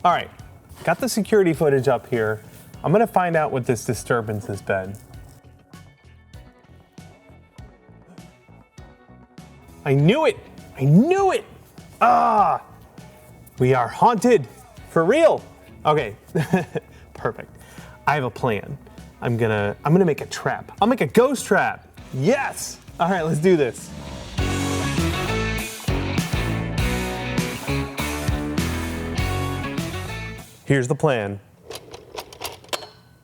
All right, got the security footage up here. I'm gonna find out what this disturbance has been. I knew it! I knew it! Ah! We are haunted, for real. Okay, perfect. I have a plan. I'm gonna make a trap. I'll make a ghost trap. Yes! All right, let's do this. Here's the plan.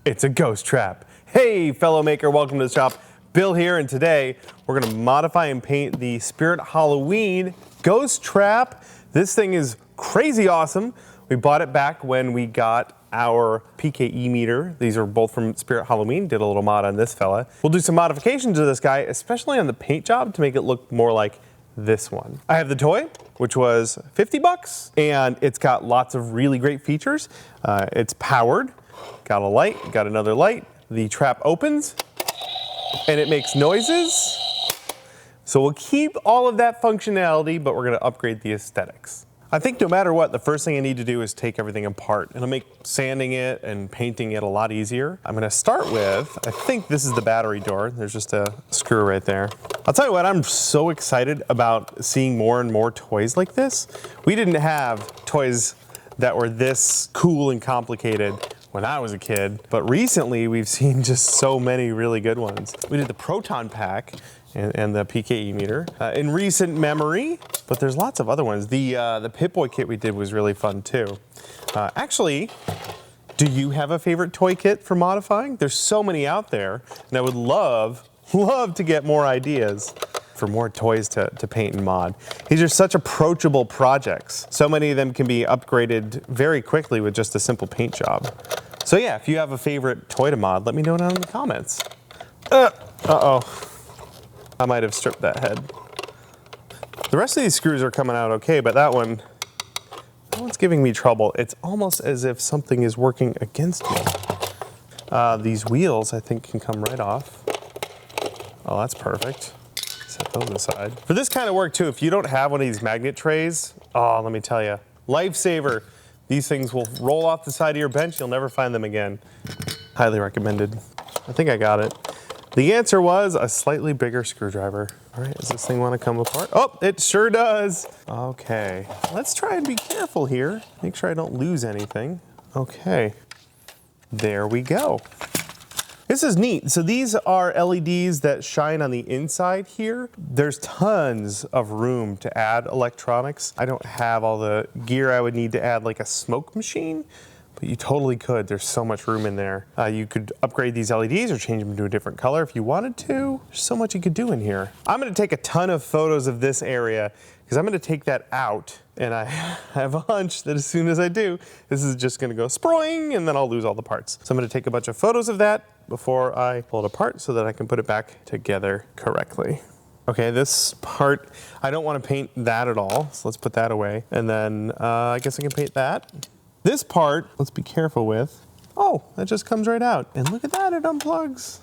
It's a ghost trap. Hey, fellow maker, welcome to the shop. Bill here, and today we're gonna modify and paint the Spirit Halloween ghost trap. This thing is crazy awesome. We bought it back when we got our PKE meter. These are both from Spirit Halloween. Did a little mod on this fella. We'll do some modifications to this guy, especially on the paint job to make it look more like this one. I have the toy, which was 50 bucks, and it's got lots of really great features. It's powered, got a light, got another light. The trap opens, and it makes noises. So we'll keep all of that functionality, but we're gonna upgrade the aesthetics. I think no matter what, the first thing I need to do is take everything apart. It'll make sanding it and painting it a lot easier. I'm gonna start with, I think this is the battery door. There's just a screw right there. I'll tell you what, I'm so excited about seeing more and more toys like this. We didn't have toys that were this cool and complicated when I was a kid, but recently we've seen just so many really good ones. We did the Proton pack and the PKE meter in recent memory, but there's lots of other ones. The Pip Boy Kit we did was really fun too. Actually, do you have a favorite toy kit for modifying? There's so many out there, and I would love to get more ideas for more toys to paint and mod. These are such approachable projects. So many of them can be upgraded very quickly with just a simple paint job. So yeah, if you have a favorite toy to mod, let me know down in the comments. Uh-oh. I might have stripped that head. The rest of these screws are coming out okay, but that one's giving me trouble. It's almost as if something is working against me. These wheels, I think, can come right off. Oh, that's perfect. Set those aside. For this kind of work too, if you don't have one of these magnet trays, oh, let me tell you, lifesaver. These things will roll off the side of your bench. You'll never find them again. Highly recommended. I think I got it. The answer was a slightly bigger screwdriver. All right, does this thing want to come apart? Oh, it sure does. Okay, let's try and be careful here. Make sure I don't lose anything. Okay, there we go. This is neat. So these are LEDs that shine on the inside here. There's tons of room to add electronics. I don't have all the gear I would need to add like a smoke machine, but you totally could. There's so much room in there. You could upgrade these LEDs or change them to a different color if you wanted to. There's so much you could do in here. I'm gonna take a ton of photos of this area because I'm gonna take that out, and I have a hunch that as soon as I do, this is just gonna go sproing and then I'll lose all the parts. So I'm gonna take a bunch of photos of that before I pull it apart so that I can put it back together correctly. Okay, this part, I don't wanna paint that at all, so let's put that away. And then I guess I can paint that. This part, let's be careful with. Oh, that just comes right out. And look at that, it unplugs.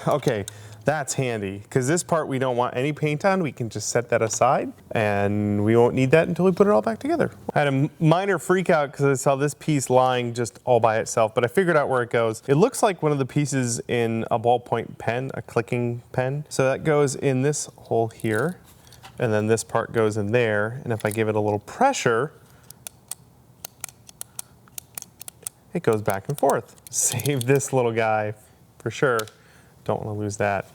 Okay, that's handy, because this part we don't want any paint on. We can just set that aside, and we won't need that until we put it all back together. I had a minor freak out because I saw this piece lying just all by itself, but I figured out where it goes. It looks like one of the pieces in a ballpoint pen, a clicking pen. So that goes in this hole here, and then this part goes in there, and if I give it a little pressure, it goes back and forth. Save this little guy for sure. Don't want to lose that.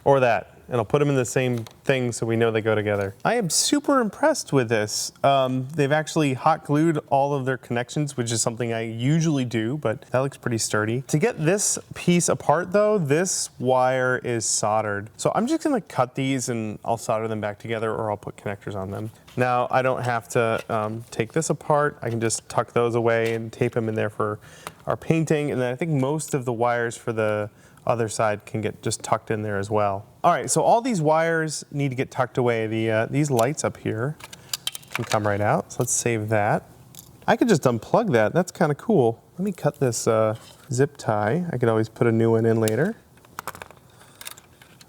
Or that. And I'll put them in the same thing so we know they go together. I am super impressed with this. They've actually hot glued all of their connections, which is something I usually do, but that looks pretty sturdy. To get this piece apart though, this wire is soldered. So I'm just gonna cut these and I'll solder them back together, or I'll put connectors on them. Now I don't have to take this apart. I can just tuck those away and tape them in there for our painting. And then I think most of the wires for the other side can get just tucked in there as well. All right, so all these wires need to get tucked away. These lights up here can come right out, so let's save that. I could just unplug that, that's kind of cool. Let me cut this zip tie. I could always put a new one in later.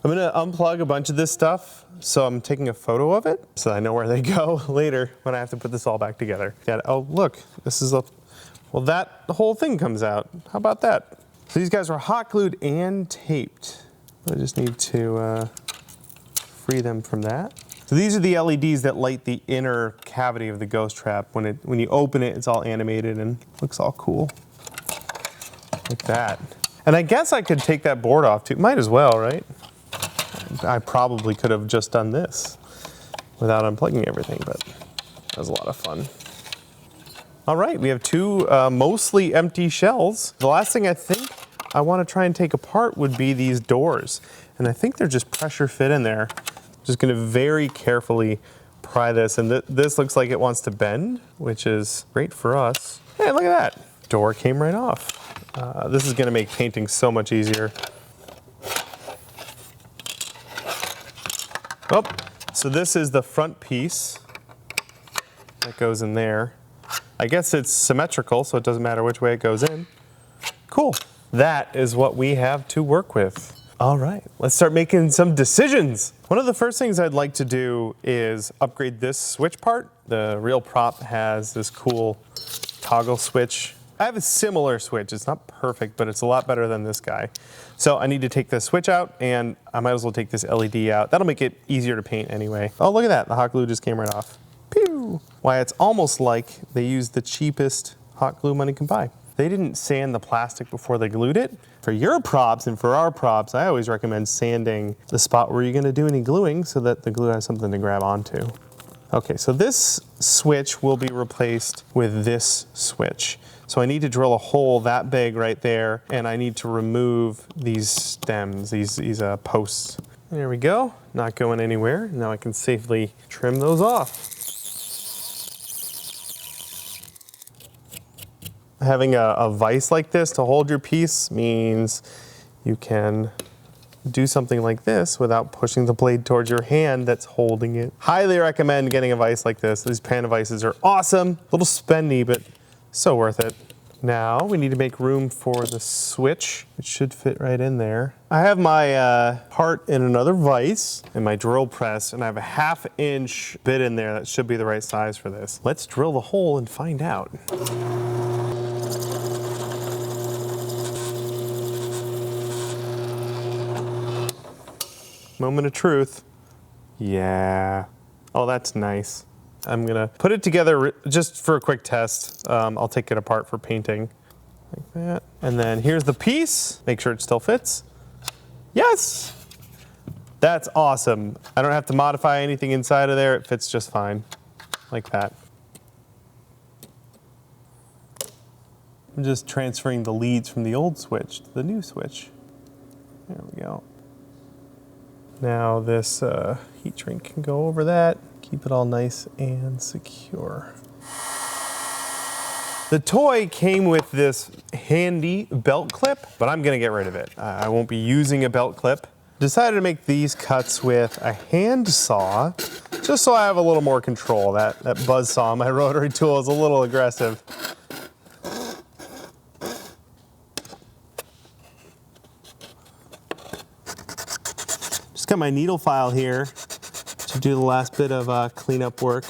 I'm gonna unplug a bunch of this stuff, so I'm taking a photo of it so I know where they go later when I have to put this all back together. Oh look, this is well, that whole thing comes out. How about that? So these guys are hot glued and taped. I just need to free them from that. So these are the LEDs that light the inner cavity of the ghost trap. When you open it, it's all animated and looks all cool. Like that. And I guess I could take that board off too. Might as well, right? I probably could have just done this without unplugging everything, but that was a lot of fun. All right, we have two mostly empty shells. The last thing I think I want to try and take apart would be these doors. And I think they're just pressure fit in there. Just gonna very carefully pry this, and this looks like it wants to bend, which is great for us. Hey, look at that. Door came right off. This is gonna make painting so much easier. Oh, so this is the front piece that goes in there. I guess it's symmetrical, so it doesn't matter which way it goes in. Cool. That is what we have to work with. All right, let's start making some decisions. One of the first things I'd like to do is upgrade this switch part. The real prop has this cool toggle switch. I have a similar switch. It's not perfect, but it's a lot better than this guy. So I need to take the switch out, and I might as well take this LED out. That'll make it easier to paint anyway. Oh, look at that. The hot glue just came right off. Pew! Why, it's almost like they used the cheapest hot glue money can buy. They didn't sand the plastic before they glued it. For your props and for our props, I always recommend sanding the spot where you're gonna do any gluing so that the glue has something to grab onto. Okay, so this switch will be replaced with this switch. So I need to drill a hole that big right there, and I need to remove these stems, these posts. There we go, not going anywhere. Now I can safely trim those off. Having a vise like this to hold your piece means you can do something like this without pushing the blade towards your hand that's holding it. Highly recommend getting a vise like this. These pan vices are awesome. A little spendy, but so worth it. Now we need to make room for the switch. It should fit right in there. I have my part in another vise and my drill press, and I have a 1/2 inch bit in there that should be the right size for this. Let's drill the hole and find out. Moment of truth. Yeah. Oh, that's nice. I'm gonna put it together just for a quick test. I'll take it apart for painting, like that. And then here's the piece. Make sure it still fits. Yes! That's awesome. I don't have to modify anything inside of there. It fits just fine, like that. I'm just transferring the leads from the old switch to the new switch. There we go. Now this heat shrink can go over that, keep it all nice and secure. The toy came with this handy belt clip, but I'm gonna get rid of it. I won't be using a belt clip. Decided to make these cuts with a hand saw, just so I have a little more control. That buzz saw on my rotary tool is a little aggressive. Got my needle file here to do the last bit of cleanup work.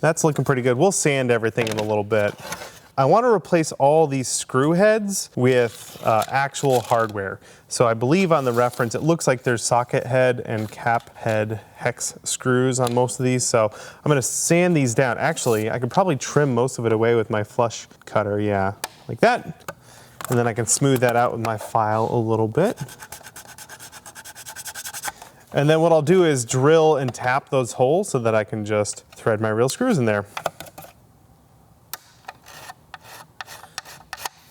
That's looking pretty good. We'll sand everything in a little bit. I want to replace all these screw heads with actual hardware. So I believe on the reference, it looks like there's socket head and cap head hex screws on most of these. So I'm going to sand these down. Actually, I could probably trim most of it away with my flush cutter. Yeah, like that. And then I can smooth that out with my file a little bit. And then what I'll do is drill and tap those holes so that I can just thread my real screws in there.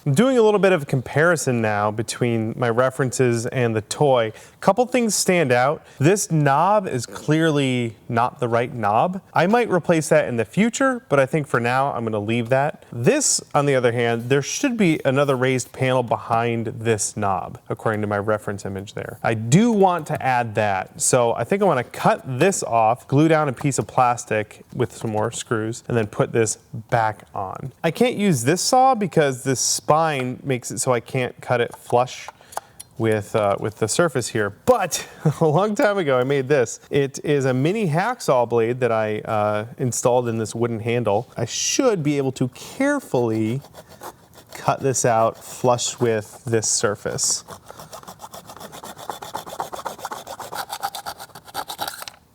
I'm doing a little bit of a comparison now between my references and the toy. A couple things stand out. This knob is clearly not the right knob. I might replace that in the future, but I think for now I'm gonna leave that. This, on the other hand, there should be another raised panel behind this knob, according to my reference image there. I do want to add that. So I think I wanna cut this off, glue down a piece of plastic with some more screws, and then put this back on. I can't use this saw because this spine makes it so I can't cut it flush with the surface here. But a long time ago I made this. It is a mini hacksaw blade that I installed in this wooden handle. I should be able to carefully cut this out flush with this surface.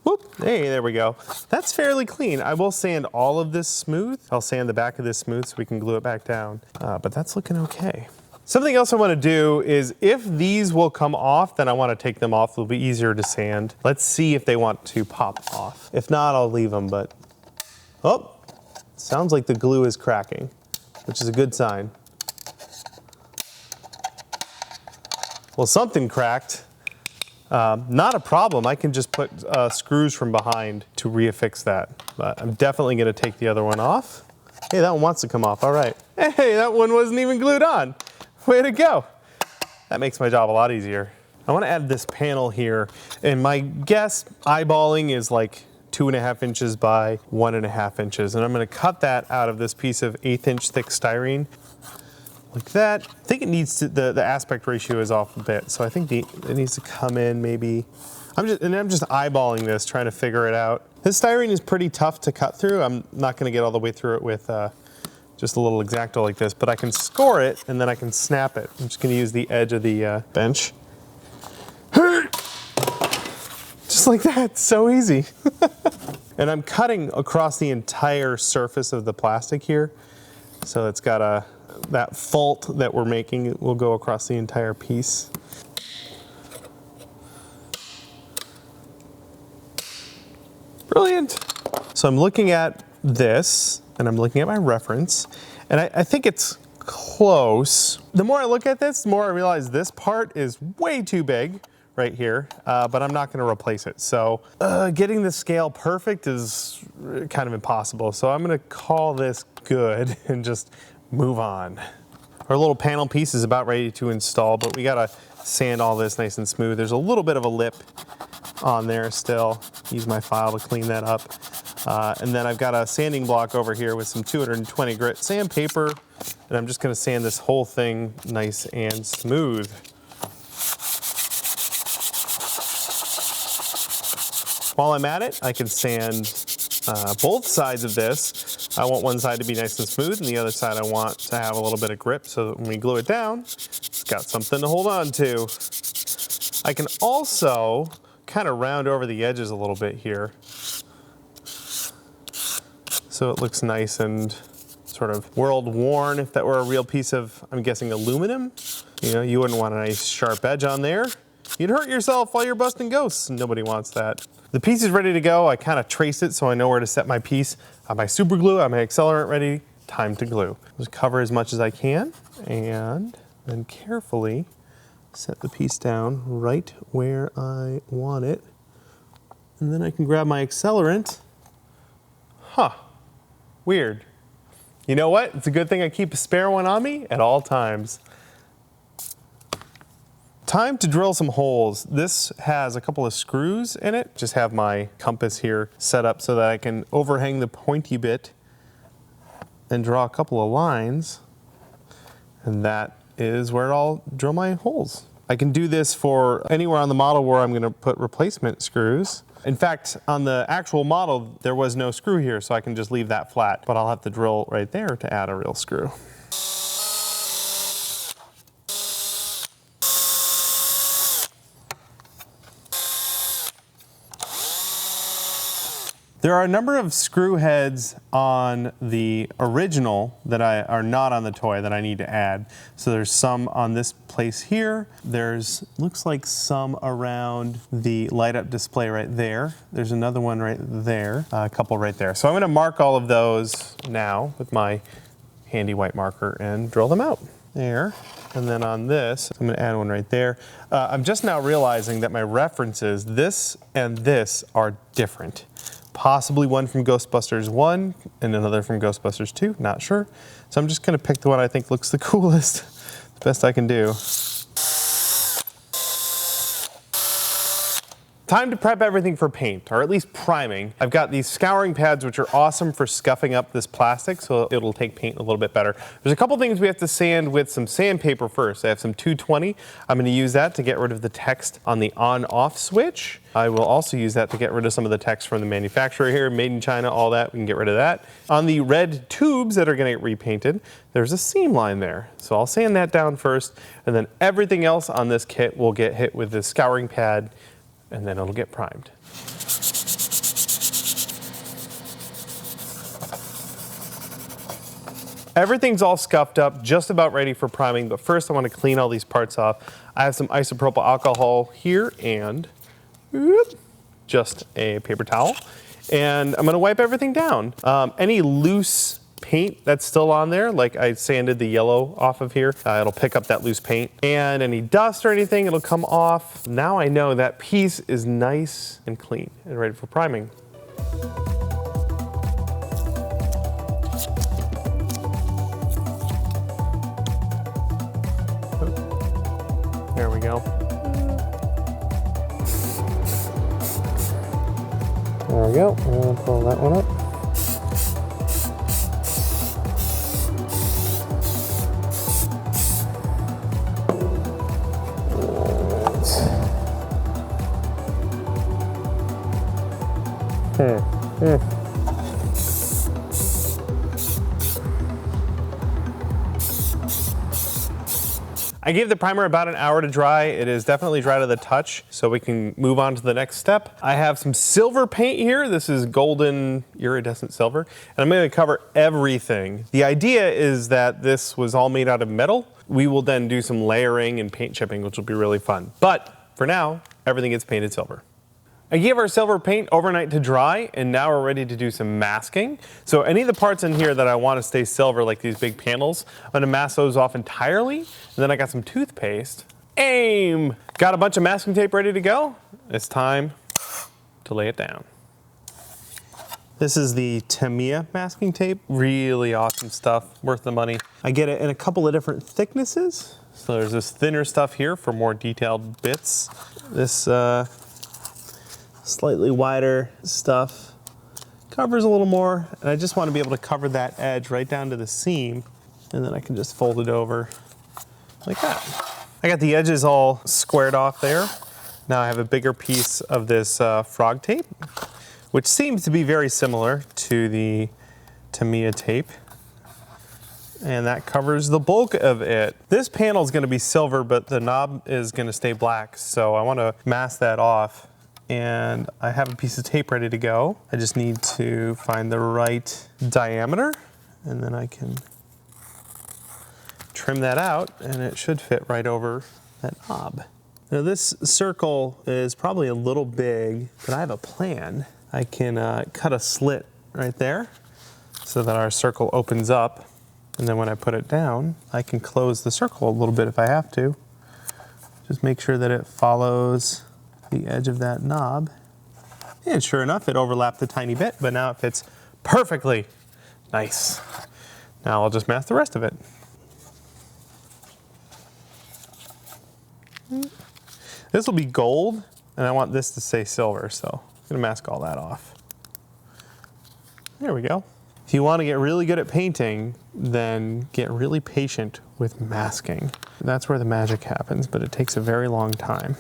Whoop, hey, there we go. That's fairly clean. I will sand all of this smooth. I'll sand the back of this smooth so we can glue it back down. But that's looking okay. Something else I want to do is if these will come off, then I want to take them off. It'll be easier to sand. Let's see if they want to pop off. If not, I'll leave them, but, oh, sounds like the glue is cracking, which is a good sign. Well, something cracked. Not a problem. I can just put screws from behind to reaffix that. But I'm definitely going to take the other one off. Hey, that one wants to come off. All right. Hey, that one wasn't even glued on. Way to go. That makes my job a lot easier. I want to add this panel here, and my guess eyeballing is like 2.5 inches by 1.5 inches, and I'm going to cut that out of this piece of 1/8 inch thick styrene, like that. I think it needs to, the aspect ratio is off a bit, so I think it needs to come in maybe. I'm just eyeballing this, trying to figure it out. This styrene is pretty tough to cut through. I'm not going to get all the way through it with just a little X-Acto like this, but I can score it and then I can snap it. I'm just going to use the edge of the bench. Just like that, so easy. And I'm cutting across the entire surface of the plastic here. So it's got that fault that we're making will go across the entire piece. Brilliant. So I'm looking at this, and I'm looking at my reference, and I think it's close. The more I look at this, the more I realize this part is way too big right here, but I'm not going to replace it. So getting the scale perfect is kind of impossible. So I'm going to call this good and just move on. Our little panel piece is about ready to install, but we got to sand all this nice and smooth. There's a little bit of a lip on there still. Use my file to clean that up. And then I've got a sanding block over here with some 220 grit sandpaper, and I'm just going to sand this whole thing nice and smooth. While I'm at it, I can sand both sides of this. I want one side to be nice and smooth, and the other side I want to have a little bit of grip so that when we glue it down, it's got something to hold on to. I can also kind of round over the edges a little bit here, so it looks nice and sort of world worn. If that were a real piece of, I'm guessing, aluminum, you know, you wouldn't want a nice sharp edge on there. You'd hurt yourself while you're busting ghosts. Nobody wants that. The piece is ready to go. I kind of traced it so I know where to set my piece. I have my super glue, I have my accelerant ready. Time to glue. Just cover as much as I can and then carefully set the piece down right where I want it. And then I can grab my accelerant. Huh. Weird. You know what? It's a good thing I keep a spare one on me at all times. Time to drill some holes. This has a couple of screws in it. Just have my compass here set up so that I can overhang the pointy bit and draw a couple of lines. And that is where I'll drill my holes. I can do this for anywhere on the model where I'm going to put replacement screws. In fact, on the actual model, there was no screw here, so I can just leave that flat, but I'll have to drill right there to add a real screw. There are a number of screw heads on the original that are not on the toy that I need to add. So there's some on this place here. There's, looks like some around the light up display right there. There's another one right there, a couple right there. So I'm gonna mark all of those now with my handy white marker and drill them out. There. And then on this, I'm gonna add one right there. I'm just now realizing that my references, this and this, are different. Possibly one from Ghostbusters 1 and another from Ghostbusters 2, not sure. So I'm just gonna pick the one I think looks the coolest, the best I can do. Time to prep everything for paint, or at least priming. I've got these scouring pads, which are awesome for scuffing up this plastic, so it'll take paint a little bit better. There's a couple things we have to sand with some sandpaper first. I have some 220. I'm going to use that to get rid of the text on the on-off switch. I will also use that to get rid of some of the text from the manufacturer here, made in China, all that. We can get rid of that. On the red tubes that are going to get repainted, there's a seam line there. So I'll sand that down first, and then everything else on this kit will get hit with this scouring pad, and then it'll get primed. Everything's all scuffed up, just about ready for priming, but first I want to clean all these parts off. I have some isopropyl alcohol here and just a paper towel. And I'm going to wipe everything down. Any loose paint that's still on there, like I sanded the yellow off of here, it'll pick up that loose paint. And any dust or anything, it'll come off. Now I know that piece is nice and clean and ready for priming. There we go. There we go. I'll pull that one up. I gave the primer about an hour to dry. It is definitely dry to the touch, so we can move on to the next step. I have some silver paint here. This is golden iridescent silver, and I'm going to cover everything. The idea is that this was all made out of metal. We will then do some layering and paint chipping, which will be really fun. But for now, everything gets painted silver. I gave our silver paint overnight to dry, and now we're ready to do some masking. So any of the parts in here that I want to stay silver, like these big panels, I'm going to mask those off entirely. And then I got some toothpaste. Aim! Got a bunch of masking tape ready to go. It's time to lay it down. This is the Tamiya masking tape. Really awesome stuff, worth the money. I get it in a couple of different thicknesses. So there's this thinner stuff here for more detailed bits. This slightly wider stuff covers a little more, and I just want to be able to cover that edge right down to the seam, and then I can just fold it over like that. I got the edges all squared off there. Now I have a bigger piece of this frog tape, which seems to be very similar to the Tamiya tape, and that covers the bulk of it. This panel is going to be silver, but the knob is going to stay black, so I want to mask that off. And I have a piece of tape ready to go. I just need to find the right diameter, and then I can trim that out, and it should fit right over that knob. Now this circle is probably a little big, but I have a plan. I can cut a slit right there so that our circle opens up, and then when I put it down, I can close the circle a little bit if I have to. Just make sure that it follows the edge of that knob. And sure enough, it overlapped a tiny bit, but now it fits perfectly. Nice. Now I'll just mask the rest of it. This will be gold, and I want this to stay silver, so I'm gonna mask all that off. There we go. If you want to get really good at painting, then get really patient with masking. That's where the magic happens, but it takes a very long time.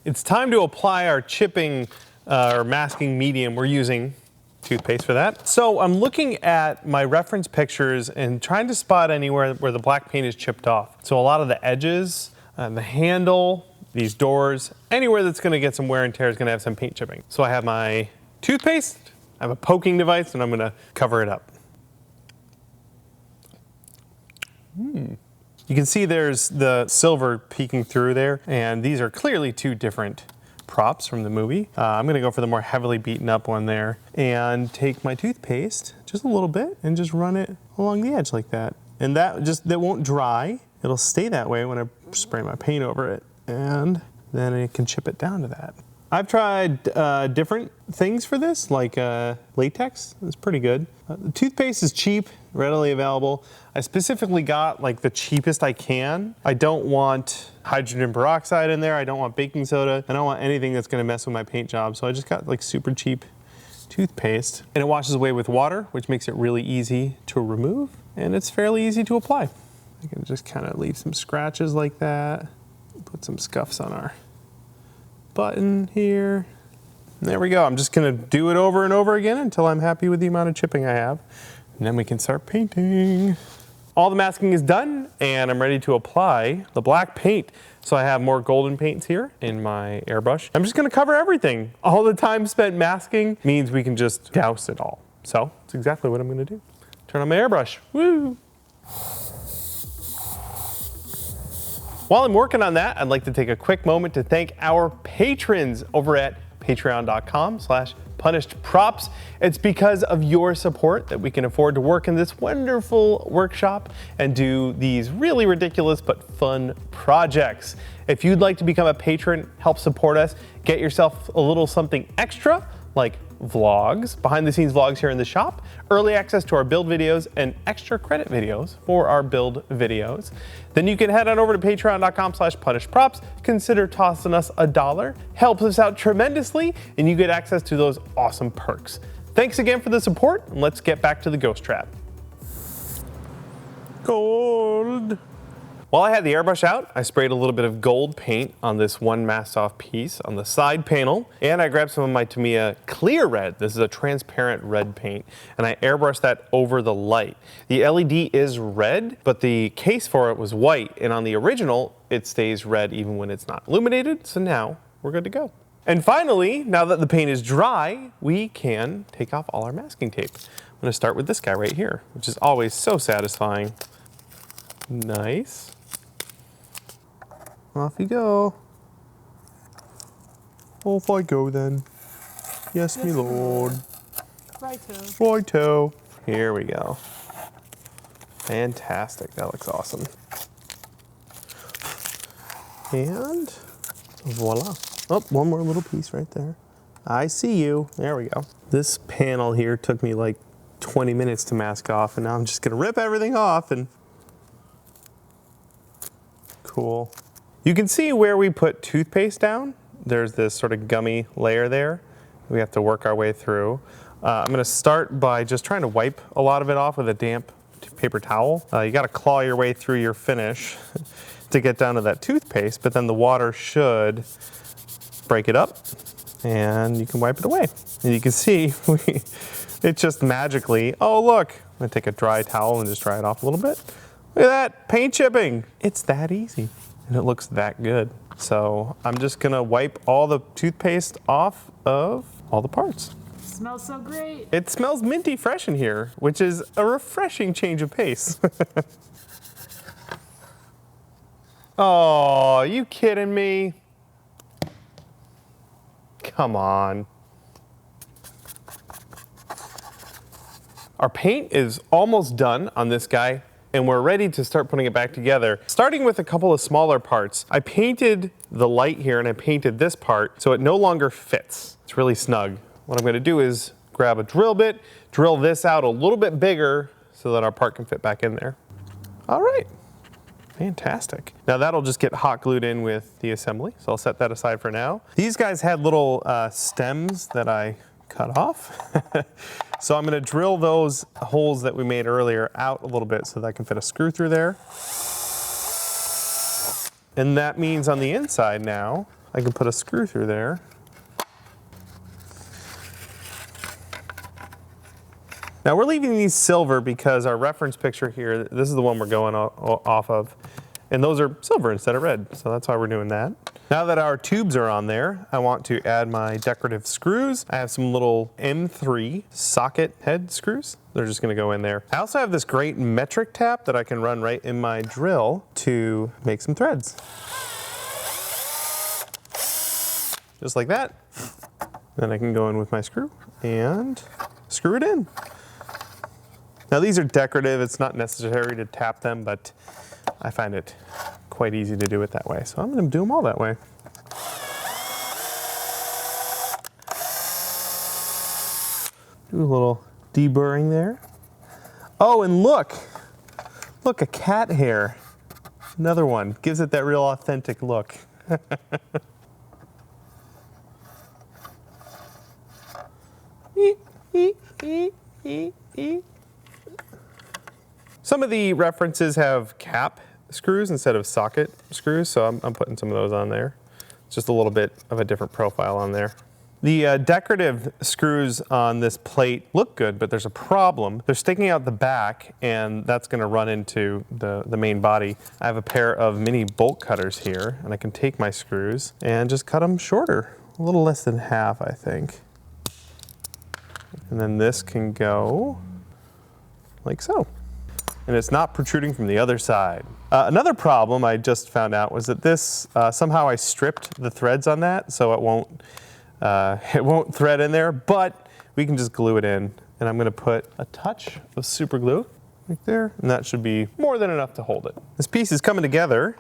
It's time to apply our chipping or masking medium. We're using toothpaste for that. So I'm looking at my reference pictures and trying to spot anywhere where the black paint is chipped off. So a lot of the edges, the handle, these doors, anywhere that's going to get some wear and tear is going to have some paint chipping. So I have my toothpaste, I have a poking device, and I'm going to cover it up. You can see there's the silver peeking through there, and these are clearly two different props from the movie. I'm gonna go for the more heavily beaten up one there, and take my toothpaste, just a little bit, and just run it along the edge like that. And that won't dry. It'll stay that way when I spray my paint over it, and then I can chip it down to that. I've tried different things for this, like latex. It's pretty good. The toothpaste is cheap, readily available. I specifically got like the cheapest I can. I don't want hydrogen peroxide in there. I don't want baking soda. I don't want anything that's gonna mess with my paint job. So I just got like super cheap toothpaste. And it washes away with water, which makes it really easy to remove. And it's fairly easy to apply. I can just kind of leave some scratches like that. Put some scuffs on our button here. And there we go. I'm just gonna do it over and over again until I'm happy with the amount of chipping I have. And then we can start painting. All the masking is done and I'm ready to apply the black paint. So I have more golden paints here in my airbrush. I'm just gonna cover everything. All the time spent masking means we can just douse it all. So that's exactly what I'm gonna do. Turn on my airbrush, woo! While I'm working on that, I'd like to take a quick moment to thank our patrons over at patreon.com/punishedprops. It's because of your support that we can afford to work in this wonderful workshop and do these really ridiculous but fun projects. If you'd like to become a patron, help support us, get yourself a little something extra, like vlogs, behind the scenes vlogs here in the shop, early access to our build videos, and extra credit videos for our build videos, then you can head on over to patreon.com/punishedprops. Consider tossing us $1. Helps us out tremendously, and you get access to those awesome perks. Thanks again for the support, and let's get back to the ghost trap. Gold. While I had the airbrush out, I sprayed a little bit of gold paint on this one masked off piece on the side panel, and I grabbed some of my Tamiya clear red. This is a transparent red paint, and I airbrushed that over the light. The LED is red, but the case for it was white, and on the original, it stays red even when it's not illuminated, so now we're good to go. And finally, now that the paint is dry, we can take off all our masking tape. I'm gonna start with this guy right here, which is always so satisfying. Nice. Off you go. Off I go then. Yes, me lord. Righto. Righto. Here we go. Fantastic. That looks awesome. And voila. Oh, one more little piece right there. I see you. There we go. This panel here took me like 20 minutes to mask off, and now I'm just gonna rip everything off and cool. You can see where we put toothpaste down. There's this sort of gummy layer there we have to work our way through. I'm gonna start by just trying to wipe a lot of it off with a damp paper towel. You gotta claw your way through your finish to get down to that toothpaste, but then the water should break it up and you can wipe it away. And you can see it just magically, oh look, I'm gonna take a dry towel and just dry it off a little bit. Look at that, paint chipping. It's that easy. And it looks that good. So I'm just gonna wipe all the toothpaste off of all the parts. Smells so great. It smells minty fresh in here, which is a refreshing change of pace. Oh, you kidding me? Come on. Our paint is almost done on this guy, and we're ready to start putting it back together. Starting with a couple of smaller parts, I painted the light here and I painted this part so it no longer fits. It's really snug. What I'm gonna do is grab a drill bit, drill this out a little bit bigger so that our part can fit back in there. All right, fantastic. Now that'll just get hot glued in with the assembly, so I'll set that aside for now. These guys had little stems that I cut off. So I'm gonna drill those holes that we made earlier out a little bit so that I can fit a screw through there. And that means on the inside now, I can put a screw through there. Now we're leaving these silver because our reference picture here, this is the one we're going off of, and those are silver instead of red, so that's why we're doing that. Now that our tubes are on there, I want to add my decorative screws. I have some little M3 socket head screws. They're just gonna go in there. I also have this great metric tap that I can run right in my drill to make some threads. Just like that. Then I can go in with my screw and screw it in. Now these are decorative, it's not necessary to tap them, but I find it quite easy to do it that way. So I'm gonna do them all that way. Do a little deburring there. Oh, and look, a cat hair. Another one, gives it that real authentic look. Some of the references have cap screws instead of socket screws, so I'm putting some of those on there. It's just a little bit of a different profile on there. The decorative screws on this plate look good, but there's a problem. They're sticking out the back, and that's gonna run into the main body. I have a pair of mini bolt cutters here, and I can take my screws and just cut them shorter, a little less than half, I think. And then this can go like so. And it's not protruding from the other side. Another problem I just found out was that this, somehow I stripped the threads on that, so it won't thread in there, but we can just glue it in. And I'm gonna put a touch of super glue right there, and that should be more than enough to hold it. This piece is coming together.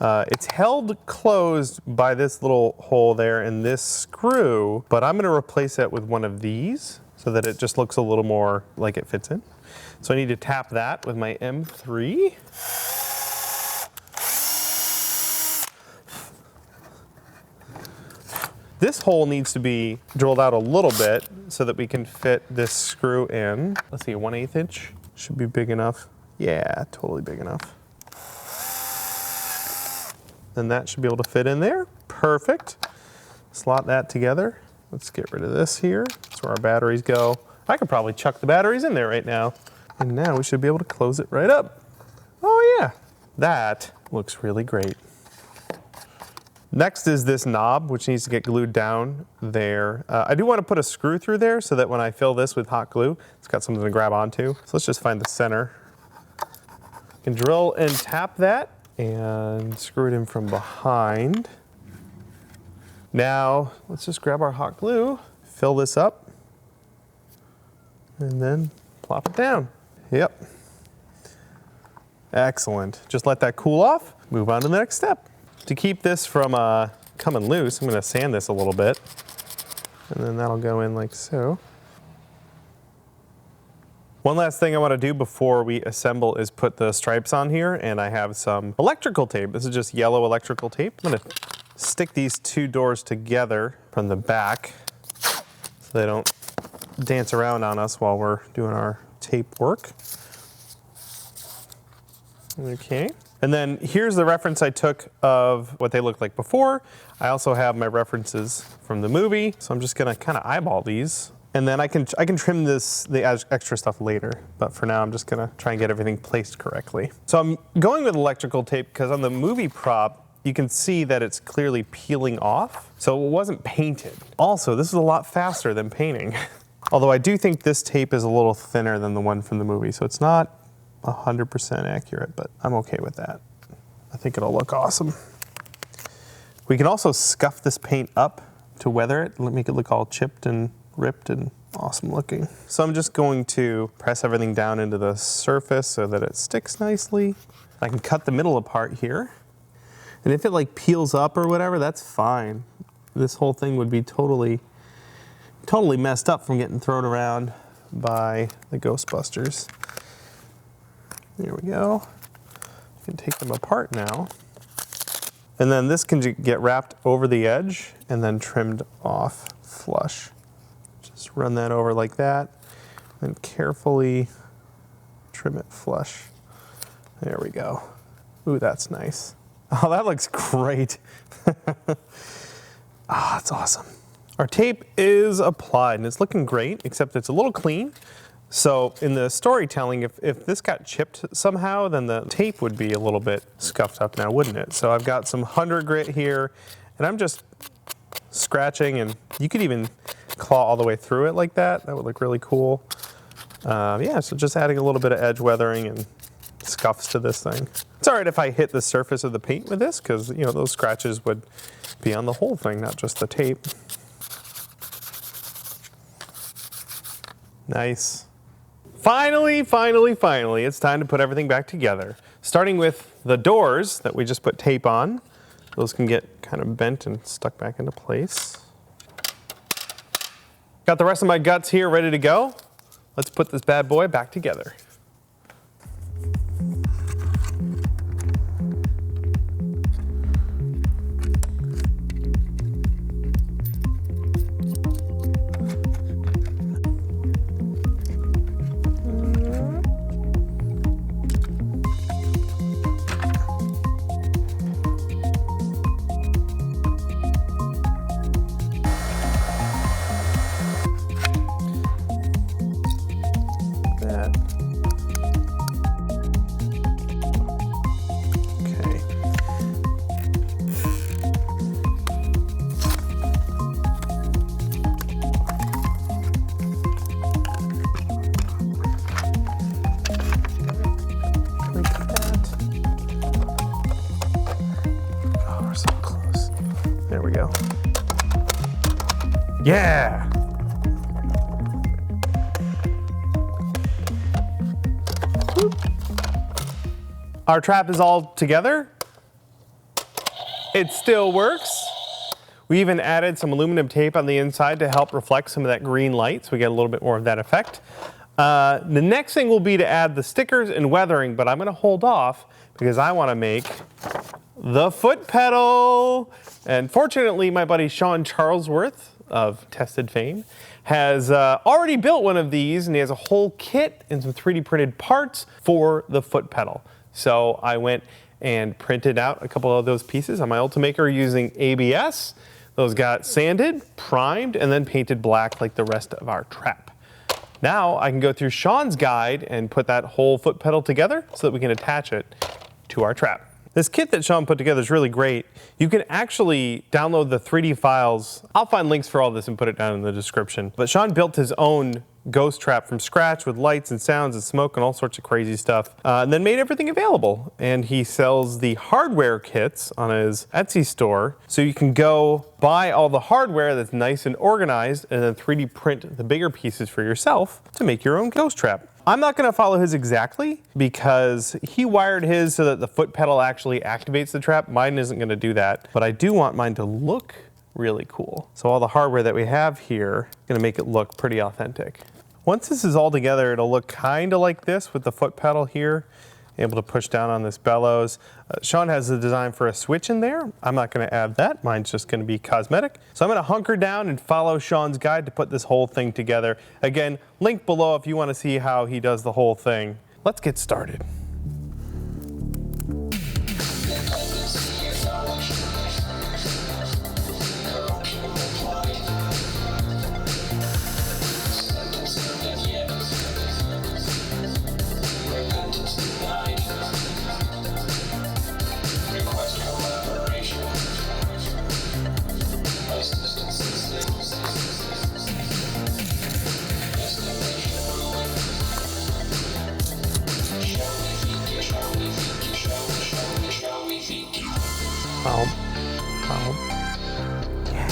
It's held closed by this little hole there and this screw, but I'm gonna replace it with one of these so that it just looks a little more like it fits in. So I need to tap that with my M3. This hole needs to be drilled out a little bit so that we can fit this screw in. Let's see, a 1/8 inch should be big enough. Yeah, totally big enough. Then that should be able to fit in there. Perfect. Slot that together. Let's get rid of this here. That's where our batteries go. I could probably chuck the batteries in there right now. And now we should be able to close it right up. Oh yeah, that looks really great. Next is this knob, which needs to get glued down there. I do want to put a screw through there so that when I fill this with hot glue, it's got something to grab onto. So let's just find the center. You can drill and tap that and screw it in from behind. Now, let's just grab our hot glue, fill this up, and then plop it down. Yep. Excellent. Just let that cool off, move on to the next step. To keep this from coming loose, I'm gonna sand this a little bit, and then that'll go in like so. One last thing I want to do before we assemble is put the stripes on here, and I have some electrical tape. This is just yellow electrical tape. I'm gonna stick these two doors together from the back so they don't dance around on us while we're doing our tape work. Okay. And then here's the reference I took of what they looked like before. I also have my references from the movie, so I'm just gonna kind of eyeball these. And then I can trim the extra stuff later, but for now I'm just gonna try and get everything placed correctly. So I'm going with electrical tape because on the movie prop, you can see that it's clearly peeling off, so it wasn't painted. Also, this is a lot faster than painting. Although I do think this tape is a little thinner than the one from the movie, so it's not 100% accurate, but I'm okay with that. I think it'll look awesome. We can also scuff this paint up to weather it, make it look all chipped and ripped and awesome looking. So I'm just going to press everything down into the surface so that it sticks nicely. I can cut the middle apart here. And if it like peels up or whatever, that's fine. This whole thing would be totally messed up from getting thrown around by the Ghostbusters. There we go. You can take them apart now. And then this can get wrapped over the edge and then trimmed off flush. Just run that over like that and carefully trim it flush. There we go. Ooh, that's nice. Oh, that looks great. Ah, that's awesome. Our tape is applied and it's looking great, except it's a little clean. So in the storytelling, if this got chipped somehow, then the tape would be a little bit scuffed up now, wouldn't it? So I've got some 100 grit here, and I'm just scratching, and you could even claw all the way through it like that. That would look really cool. Yeah, so just adding a little bit of edge weathering and scuffs to this thing. It's all right if I hit the surface of the paint with this, because you know those scratches would be on the whole thing, not just the tape. Nice. Finally, it's time to put everything back together. Starting with the doors that we just put tape on. Those can get kind of bent and stuck back into place. Got the rest of my guts here ready to go. Let's put this bad boy back together. Yeah! Our trap is all together. It still works. We even added some aluminum tape on the inside to help reflect some of that green light, so we get a little bit more of that effect. The next thing will be to add the stickers and weathering, but I'm gonna hold off because I wanna make the foot pedal. And fortunately, my buddy Sean Charlesworth of Tested fame has already built one of these, and he has a whole kit and some 3D printed parts for the foot pedal. So I went and printed out a couple of those pieces on my Ultimaker using ABS. Those got sanded, primed, and then painted black like the rest of our trap. Now I can go through Sean's guide and put that whole foot pedal together so that we can attach it to our trap. This kit that Sean put together is really great. You can actually download the 3D files. I'll find links for all this and put it down in the description. But Sean built his own ghost trap from scratch with lights and sounds and smoke and all sorts of crazy stuff, and then made everything available. And he sells the hardware kits on his Etsy store, so you can go buy all the hardware that's nice and organized and then 3D print the bigger pieces for yourself to make your own ghost trap. I'm not going to follow his exactly because he wired his so that the foot pedal actually activates the trap. Mine isn't going to do that, but I do want mine to look really cool. So all the hardware that we have here is going to make it look pretty authentic. Once this is all together, it'll look kind of like this with the foot pedal here, able to push down on this bellows. Sean has the design for a switch in there. I'm not going to add that. Mine's just going to be cosmetic. So I'm going to hunker down and follow Sean's guide to put this whole thing together. Again, link below if you want to see how he does the whole thing. Let's get started. Yeah.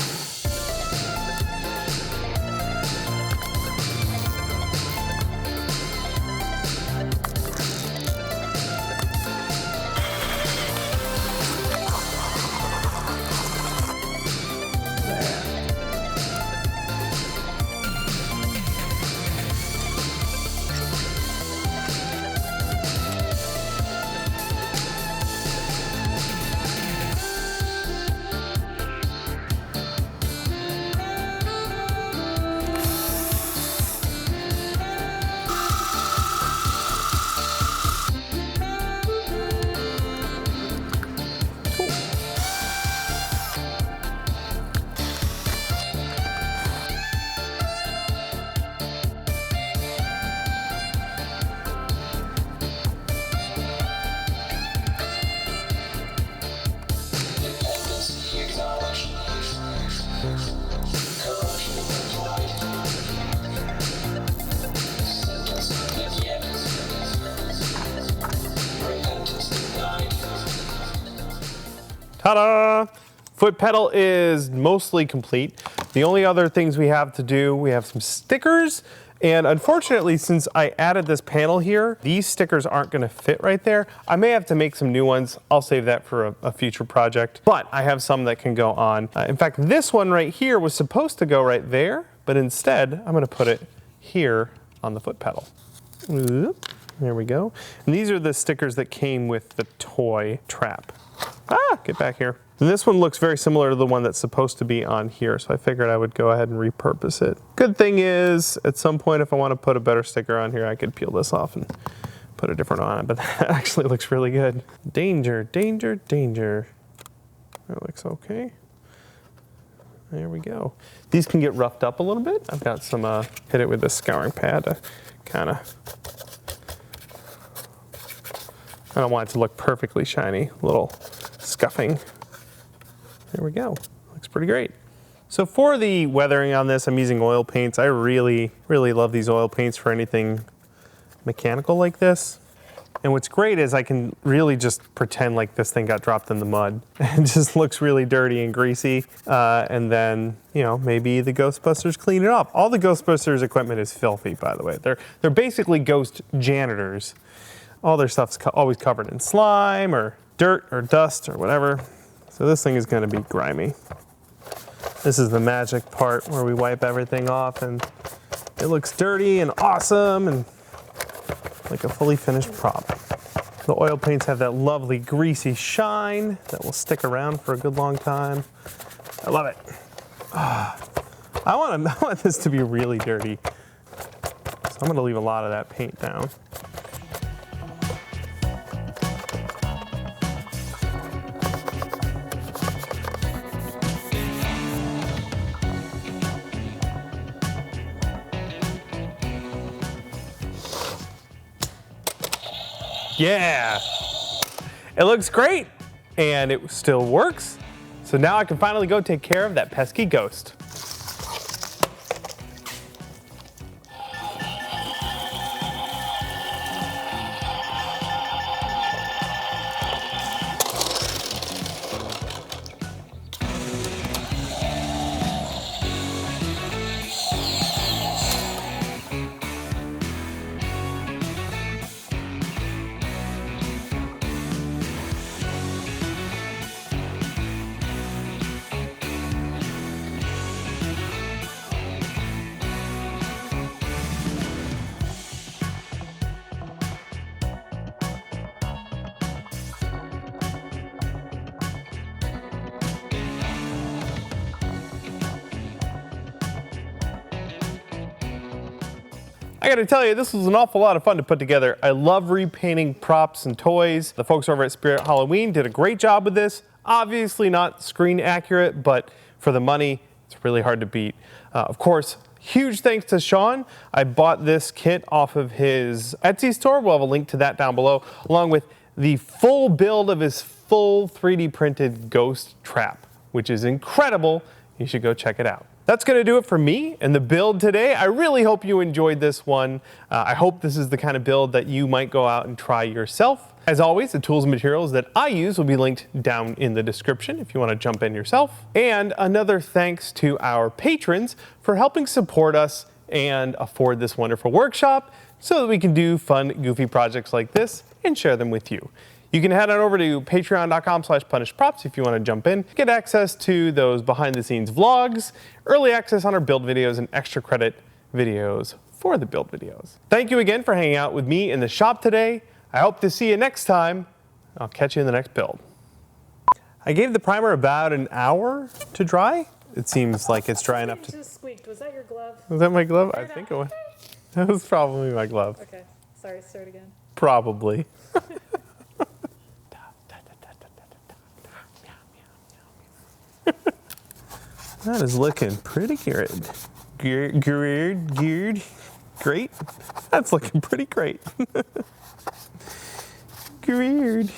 Ta-da! Foot pedal is mostly complete. The only other things we have to do, we have some stickers, and unfortunately, since I added this panel here, these stickers aren't gonna fit right there. I may have to make some new ones. I'll save that for a future project, but I have some that can go on. In fact, this one right here was supposed to go right there, but instead I'm gonna put it here on the foot pedal. Oop, there we go. And these are the stickers that came with the toy trap. Ah, get back here. And this one looks very similar to the one that's supposed to be on here, so I figured I would go ahead and repurpose it. Good thing is, at some point if I want to put a better sticker on here, I could peel this off and put a different one on it, but that actually looks really good. Danger, danger, danger. That looks okay. There we go. These can get roughed up a little bit. I've got some, hit it with this scouring pad to kind of, I don't want it to look perfectly shiny, a little scuffing. There we go, looks pretty great. So for the weathering on this, I'm using oil paints. I really, really love these oil paints for anything mechanical like this. And what's great is I can really just pretend like this thing got dropped in the mud. It just looks really dirty and greasy. And then, you know, maybe the Ghostbusters clean it up. All the Ghostbusters equipment is filthy, by the way. They're basically ghost janitors. All their stuff's always covered in slime or dirt or dust or whatever. So this thing is gonna be grimy. This is the magic part where we wipe everything off and it looks dirty and awesome and like a fully finished prop. The oil paints have that lovely greasy shine that will stick around for a good long time. I love it. I want this to be really dirty. So I'm gonna leave a lot of that paint down. Yeah, it looks great and it still works. So now I can finally go take care of that pesky ghost. I gotta tell you, this was an awful lot of fun to put together. I love repainting props and toys. The folks over at Spirit Halloween did a great job with this. Obviously not screen accurate, but for the money, it's really hard to beat. Of course, huge thanks to Sean. I bought this kit off of his Etsy store. We'll have a link to that down below, along with the full build of his full 3D printed ghost trap, which is incredible. You should go check it out. That's gonna do it for me and the build today. I really hope you enjoyed this one. I hope this is the kind of build that you might go out and try yourself. As always, the tools and materials that I use will be linked down in the description if you wanna jump in yourself. And another thanks to our patrons for helping support us and afford this wonderful workshop so that we can do fun, goofy projects like this and share them with you. You can head on over to patreon.com/punishedprops if you want to jump in, get access to those behind the scenes vlogs, early access on our build videos, and extra credit videos for the build videos. Thank you again for hanging out with me in the shop today. I hope to see you next time. I'll catch you in the next build. I gave the primer about an hour to dry. It seems like it's dry enough to... It just squeaked. Was that your glove? Was that my glove? I think it was. That was probably my glove. Okay. Sorry, start again. Probably. That is looking pretty good. Great. That's looking pretty great. Great.